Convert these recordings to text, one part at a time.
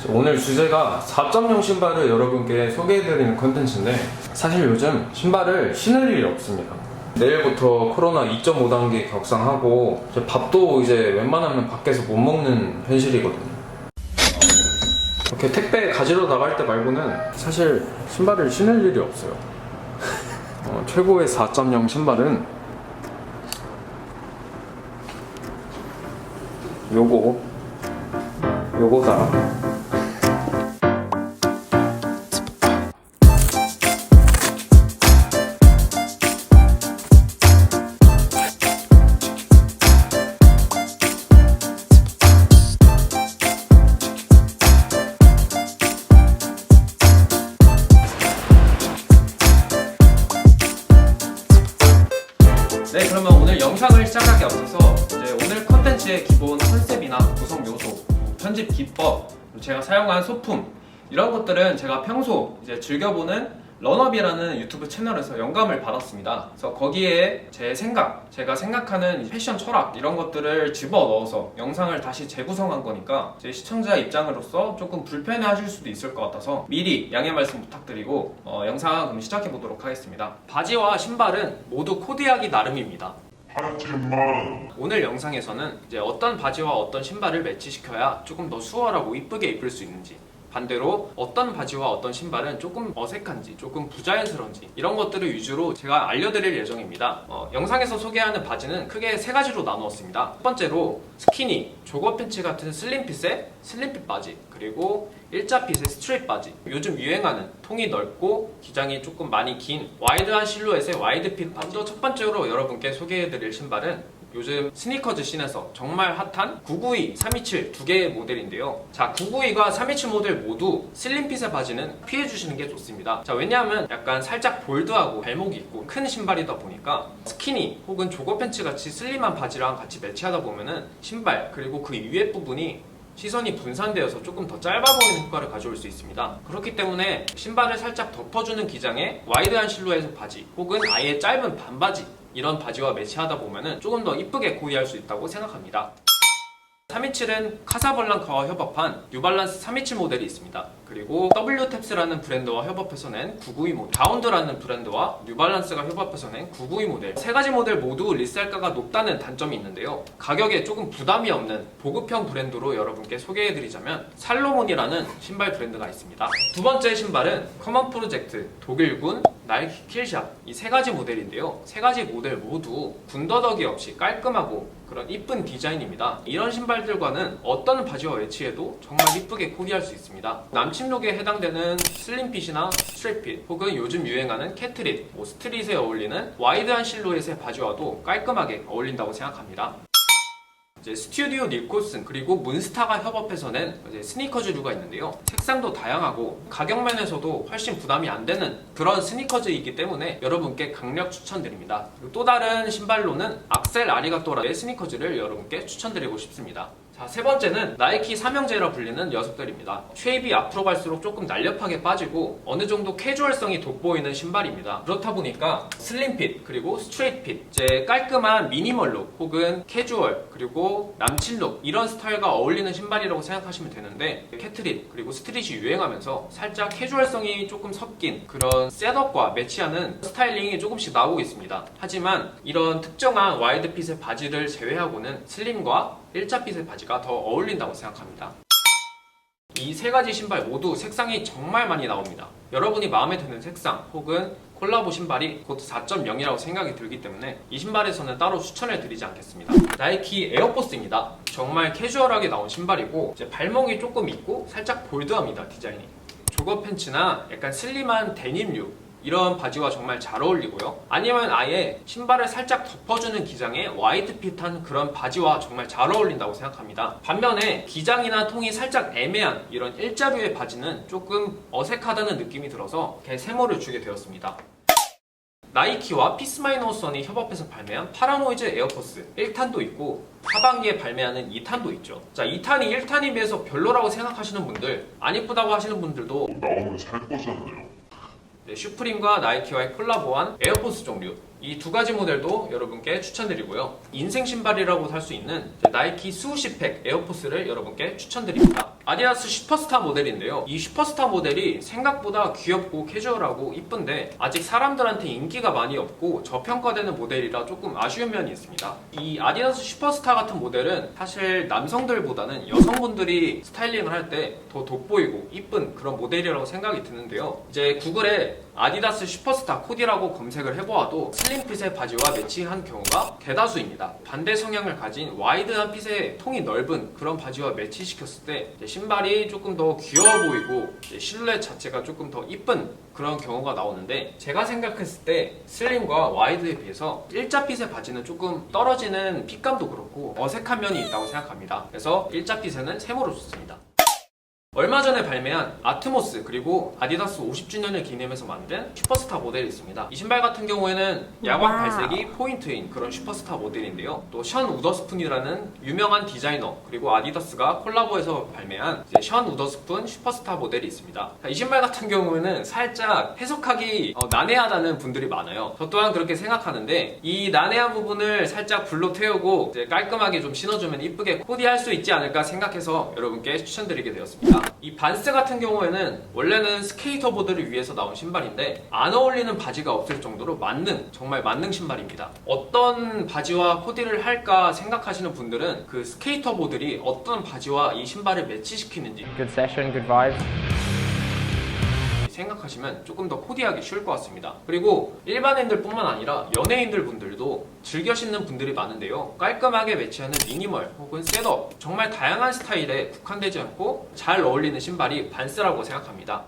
오늘 주제가 4.0 신발을 여러분께 소개해드리는 컨텐츠인데, 사실 요즘 신발을 신을 일이 없습니다. 내일부터 코로나 2.5 단계 격상하고 이제 밥도 이제 웬만하면 밖에서 못 먹는 현실이거든요. 이렇게 택배 가지러 나갈 때 말고는 사실 신발을 신을 일이 없어요. 최고의 4.0 신발은 요거다. 네, 그러면 오늘 영상을 시작하기 앞서서 이제 오늘 컨텐츠의 기본 컨셉이나 구성 요소, 편집 기법, 제가 사용한 소품 이런 것들은 제가 평소 이제 즐겨보는 런업이라는 유튜브 채널에서 영감을 받았습니다. 그래서 거기에 제 생각, 제가 생각하는 패션 철학 이런 것들을 집어넣어서 영상을 다시 재구성한 거니까 제 시청자 입장으로서 조금 불편해하실 수도 있을 것 같아서 미리 양해 말씀 부탁드리고 영상 그럼 시작해 보도록 하겠습니다. 바지와 신발은 모두 코디하기 나름입니다. 하지만 오늘 영상에서는 이제 어떤 바지와 어떤 신발을 매치시켜야 조금 더 수월하고 이쁘게 입을 수 있는지, 반대로 어떤 바지와 어떤 신발은 조금 어색한지, 조금 부자연스러운지 이런 것들을 위주로 제가 알려드릴 예정입니다. 영상에서 소개하는 바지는 크게 세 가지로 나누었습니다. 첫 번째로 스키니, 조거 팬츠 같은 슬림핏의 슬림핏 바지, 그리고 일자핏의 스트레이트 바지, 요즘 유행하는 통이 넓고 기장이 조금 많이 긴 와이드한 실루엣의 와이드핏 바지. 또 첫 번째로 여러분께 소개해드릴 신발은 요즘 스니커즈 씬에서 정말 핫한 992, 327 두 개의 모델인데요. 자, 992가 327 모델 모두 슬림핏의 바지는 피해주시는 게 좋습니다. 자, 왜냐하면 약간 살짝 볼드하고 발목이 있고 큰 신발이다 보니까 스키니 혹은 조거 팬츠 같이 슬림한 바지랑 같이 매치하다 보면은 신발 그리고 그 위에 부분이 시선이 분산되어서 조금 더 짧아 보이는 효과를 가져올 수 있습니다. 그렇기 때문에 신발을 살짝 덮어주는 기장의 와이드한 실루엣의 바지 혹은 아예 짧은 반바지 이런 바지와 매치하다 보면은 조금 더 이쁘게 코디할 수 있다고 생각합니다. 327은 카사블랑카와 협업한 뉴발란스 327 모델이 있습니다. 그리고 W탭스라는 브랜드와 협업해서 낸 992 모델, 바운드라는 브랜드와 뉴발란스가 협업해서 낸 992 모델, 세 가지 모델 모두 리셀가가 높다는 단점이 있는데요. 가격에 조금 부담이 없는 보급형 브랜드로 여러분께 소개해드리자면 살로몬이라는 신발 브랜드가 있습니다. 두 번째 신발은 커먼 프로젝트, 독일군, 나이키 킬샷 이 세 가지 모델인데요. 세 가지 모델 모두 군더더기 없이 깔끔하고 그런 이쁜 디자인입니다. 이런 신발들과는 어떤 바지와 매치해도 정말 이쁘게 코디할 수 있습니다. 남침룩에 해당되는 슬림핏이나 스트레이트핏 혹은 요즘 유행하는 캐트릿, 스트릿에 어울리는 와이드한 실루엣의 바지와도 깔끔하게 어울린다고 생각합니다. 이제 스튜디오 닐코슨 그리고 문스타가 협업해서 낸 스니커즈류가 있는데요. 색상도 다양하고 가격 면에서도 훨씬 부담이 안 되는 그런 스니커즈이기 때문에 여러분께 강력 추천드립니다. 그리고 또 다른 신발로는 악셀 아리가또라의 스니커즈를 여러분께 추천드리고 싶습니다. 자, 세 번째는 나이키 삼형제라 불리는 녀석들입니다. 쉐입이 앞으로 갈수록 조금 날렵하게 빠지고 어느 정도 캐주얼성이 돋보이는 신발입니다. 그렇다 보니까 슬림핏 그리고 스트레이트핏, 이제 깔끔한 미니멀룩 혹은 캐주얼 그리고 남친룩 이런 스타일과 어울리는 신발이라고 생각하시면 되는데, 캐트릿 그리고 스트릿이 유행하면서 살짝 캐주얼성이 조금 섞인 그런 셋업과 매치하는 스타일링이 조금씩 나오고 있습니다. 하지만 이런 특정한 와이드핏의 바지를 제외하고는 슬림과 일자핏의 바지가 더 어울린다고 생각합니다. 이 세 가지 신발 모두 색상이 정말 많이 나옵니다. 여러분이 마음에 드는 색상 혹은 콜라보 신발이 곧 4.0이라고 생각이 들기 때문에 이 신발에서는 따로 추천을 드리지 않겠습니다. 나이키 에어포스입니다. 정말 캐주얼하게 나온 신발이고 이제 발목이 조금 있고 살짝 볼드합니다. 디자인이. 조거 팬츠나 약간 슬림한 데님류 이런 바지와 정말 잘 어울리고요. 아니면 아예 신발을 살짝 덮어주는 기장의 와이드핏한 그런 바지와 정말 잘 어울린다고 생각합니다. 반면에 기장이나 통이 살짝 애매한 이런 일자류의 바지는 조금 어색하다는 느낌이 들어서 세모를 주게 되었습니다. 나이키와 피스마이너스원이 협업해서 발매한 파라노이즈 에어포스 1탄도 있고 하반기에 발매하는 2탄도 있죠. 자, 2탄이 1탄에 비해서 별로라고 생각하시는 분들, 안 이쁘다고 하시는 분들도 나오면 살 거잖아요. 슈프림과 나이키와의 콜라보한 에어포스 종류 이 두 가지 모델도 여러분께 추천드리고요. 인생 신발이라고 할 수 있는 나이키 스우시팩 에어포스를 여러분께 추천드립니다. 아디다스 슈퍼스타 모델인데요. 이 슈퍼스타 모델이 생각보다 귀엽고 캐주얼하고 이쁜데 아직 사람들한테 인기가 많이 없고 저평가되는 모델이라 조금 아쉬운 면이 있습니다. 이 아디다스 슈퍼스타 같은 모델은 사실 남성들보다는 여성분들이 스타일링을 할 때 더 돋보이고 이쁜 그런 모델이라고 생각이 드는데요. 이제 구글에 아디다스 슈퍼스타 코디라고 검색을 해보아도 슬림핏의 바지와 매치한 경우가 대다수입니다. 반대 성향을 가진 와이드한 핏의 통이 넓은 그런 바지와 매치시켰을 때 신발이 조금 더 귀여워 보이고 실루엣 자체가 조금 더 이쁜 그런 경우가 나오는데, 제가 생각했을 때 슬림과 와이드에 비해서 일자핏의 바지는 조금 떨어지는 핏감도 그렇고 어색한 면이 있다고 생각합니다. 그래서 일자핏에는 세모로 좋습니다. 얼마 전에 발매한 아트모스 그리고 아디다스 50주년을 기념해서 만든 슈퍼스타 모델이 있습니다. 이 신발 같은 경우에는 야광 발색이 포인트인 그런 슈퍼스타 모델인데요. 또 션 우더스푼이라는 유명한 디자이너 그리고 아디다스가 콜라보해서 발매한 션 우더스푼 슈퍼스타 모델이 있습니다. 이 신발 같은 경우에는 살짝 해석하기 난해하다는 분들이 많아요. 저 또한 그렇게 생각하는데, 이 난해한 부분을 살짝 불로 태우고 이제 깔끔하게 좀 신어주면 이쁘게 코디할 수 있지 않을까 생각해서 여러분께 추천드리게 되었습니다. 이 반스 같은 경우에는 원래는 스케이터 보드를 위해서 나온 신발인데 안 어울리는 바지가 없을 정도로 정말 만능 신발입니다. 어떤 바지와 코디를 할까 생각하시는 분들은 그 스케이터 보드들이 어떤 바지와 이 신발을 매치시키는지 Good session, good vibes. 생각하시면 조금 더 코디하기 쉬울 것 같습니다. 그리고 일반인들 뿐만 아니라 연예인들 분들도 즐겨 신는 분들이 많은데요. 깔끔하게 매치하는 미니멀 혹은 셋업, 정말 다양한 스타일에 국한되지 않고 잘 어울리는 신발이 반스라고 생각합니다.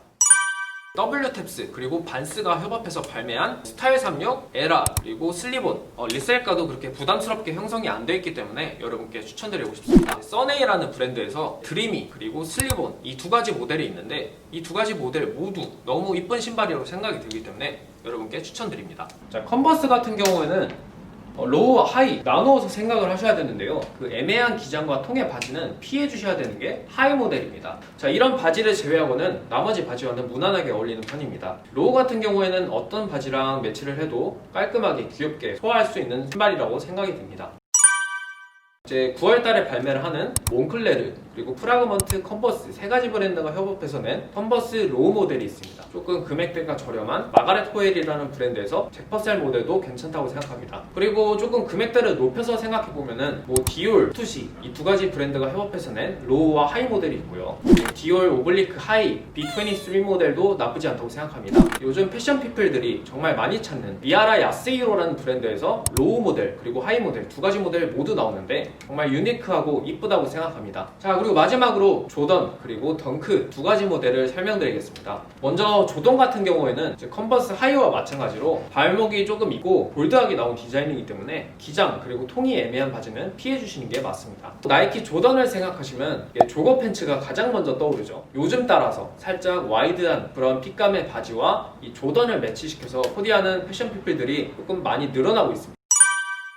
W탭스 그리고 반스가 협업해서 발매한 스타일 36, 에라 그리고 슬립온, 리셀가도 그렇게 부담스럽게 형성이 안 되어 있기 때문에 여러분께 추천드리고 싶습니다. 써네이라는 브랜드에서 드리미 그리고 슬립온 이 두 가지 모델이 있는데 이 두 가지 모델 모두 너무 이쁜 신발이라고 생각이 들기 때문에 여러분께 추천드립니다. 자, 컨버스 같은 경우에는 로우와 하이 나누어서 생각을 하셔야 되는데요. 그 애매한 기장과 통의 바지는 피해 주셔야 되는 게 하이 모델입니다. 자, 이런 바지를 제외하고는 나머지 바지와는 무난하게 어울리는 편입니다. 로우 같은 경우에는 어떤 바지랑 매치를 해도 깔끔하게 귀엽게 소화할 수 있는 신발이라고 생각이 듭니다. 이제 9월달에 발매를 하는 몽클레르 그리고 프라그먼트, 컨버스 세 가지 브랜드가 협업해서 낸 컨버스 로우 모델이 있습니다. 조금 금액대가 저렴한 마가렛 호엘이라는 브랜드에서 잭퍼셀 모델도 괜찮다고 생각합니다. 그리고 조금 금액대를 높여서 생각해보면은 디올, 투시 이 두 가지 브랜드가 협업해서 낸 로우와 하이 모델이 있고요. 디올 오블리크 하이 B23 모델도 나쁘지 않다고 생각합니다. 요즘 패션 피플들이 정말 많이 찾는 미아라 야스히로라는 브랜드에서 로우 모델 그리고 하이 모델 두 가지 모델 모두 나오는데 정말 유니크하고 이쁘다고 생각합니다. 자, 그리고 마지막으로 조던 그리고 덩크 두 가지 모델을 설명드리겠습니다. 먼저 조던 같은 경우에는 컨버스 하이와 마찬가지로 발목이 조금 있고 볼드하게 나온 디자인이기 때문에 기장 그리고 통이 애매한 바지는 피해 주시는 게 맞습니다. 나이키 조던을 생각하시면 조거 팬츠가 가장 먼저 떠오르죠. 요즘 따라서 살짝 와이드한 그런 핏감의 바지와 이 조던을 매치시켜서 코디하는 패션 피플들이 조금 많이 늘어나고 있습니다.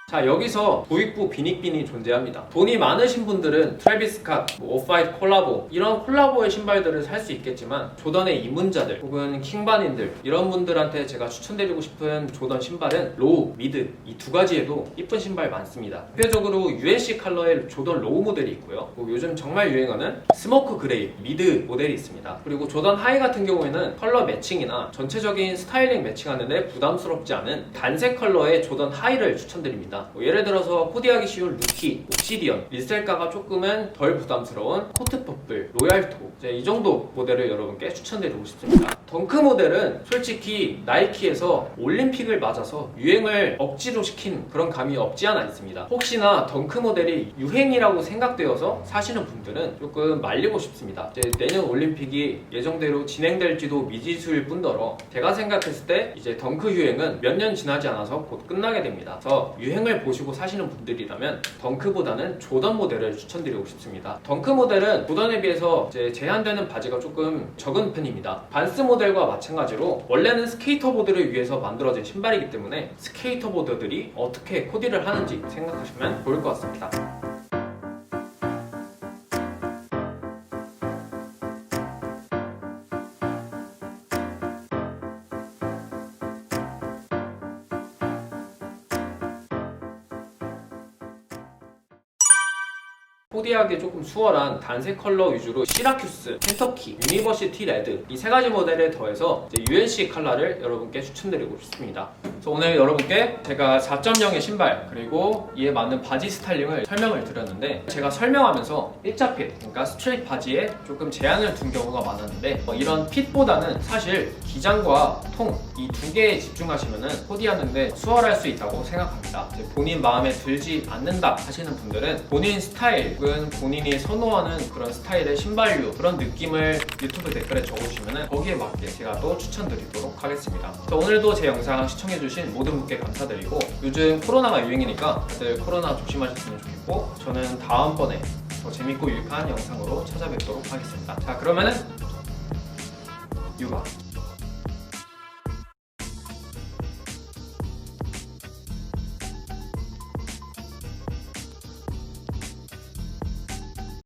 자, 여기서 도입부 비닉빈이 존재합니다. 돈이 많으신 분들은 트래비스 스캇, 오프화이트 콜라보 이런 콜라보의 신발들을 살 수 있겠지만 조던의 입문자들 혹은 킹반인들 이런 분들한테 제가 추천드리고 싶은 조던 신발은 로우, 미드 이 두 가지에도 이쁜 신발 많습니다. 대표적으로 UNC 컬러의 조던 로우 모델이 있고요. 요즘 정말 유행하는 스모크 그레이 미드 모델이 있습니다. 그리고 조던 하이 같은 경우에는 컬러 매칭이나 전체적인 스타일링 매칭하는데 부담스럽지 않은 단색 컬러의 조던 하이를 추천드립니다. 예를 들어서 코디하기 쉬운 루키, 옵시디언, 리셀가가 조금은 덜 부담스러운 코트 퍼플, 로얄토 이 정도 모델을 여러분께 추천드리고 싶습니다. 덩크 모델은 솔직히 나이키에서 올림픽을 맞아서 유행을 억지로 시킨 그런 감이 없지 않아 있습니다. 혹시나 덩크 모델이 유행이라고 생각되어서 사시는 분들은 조금 말리고 싶습니다. 이제 내년 올림픽이 예정대로 진행될지도 미지수일 뿐더러 제가 생각했을 때 이제 덩크 유행은 몇 년 지나지 않아서 곧 끝나게 됩니다. 그래서 유행을 보시고 사시는 분들이라면 덩크보다는 조던 모델을 추천드리고 싶습니다. 덩크 모델은 조던에 비해서 이제 제한되는 바지가 조금 적은 편입니다. 반스 모델과 마찬가지로 원래는 스케이터보드를 위해서 만들어진 신발이기 때문에 스케이터보드들이 어떻게 코디를 하는지 생각하시면 좋을 것 같습니다. 코디하기 조금 수월한 단색 컬러 위주로 시라큐스, 켄터키, 유니버시티 레드 이 세 가지 모델에 더해서 이제 UNC 컬러를 여러분께 추천드리고 싶습니다. 그래서 오늘 여러분께 제가 4.0의 신발 그리고 이에 맞는 바지 스타일링을 설명을 드렸는데, 제가 설명하면서 일자 핏, 그러니까 스트레이트 바지에 조금 제한을 둔 경우가 많았는데 이런 핏보다는 사실 기장과 통 이 두 개에 집중하시면 코디하는데 수월할 수 있다고 생각합니다. 이제 본인 마음에 들지 않는다 하시는 분들은 본인 스타일 혹은 본인이 선호하는 그런 스타일의 신발류 그런 느낌을 유튜브 댓글에 적어주시면 거기에 맞게 제가 또 추천드리도록 하겠습니다. 오늘도 제 영상 시청해주신 모든 분께 감사드리고, 요즘 코로나가 유행이니까 다들 코로나 조심하셨으면 좋겠고, 저는 다음번에 더 재밌고 유익한 영상으로 찾아뵙도록 하겠습니다. 자, 그러면은 유바.